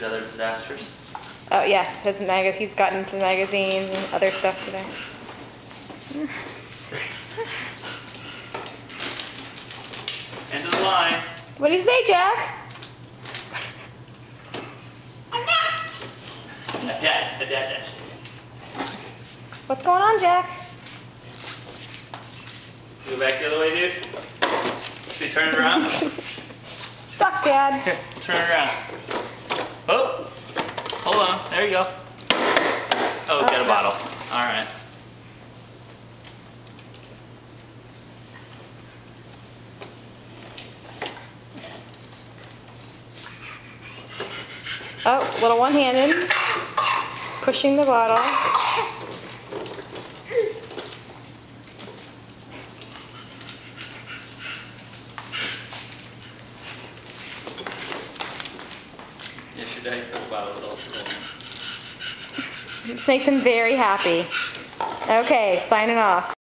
his other disasters? Oh yes, he's gotten into magazines and other stuff today. End of the line. What do you say, Jack? Attach. What's going on, Jack? Go back the other way, dude. Should we turn it around? Stuck, Dad. Here, turn it around. Oh, hold on. There you go. Oh, got a bottle. All right. Oh, little one-handed. Pushing the bottle. Yes, your daddy put the bottle is also rolling. This makes him very happy. Okay, signing off.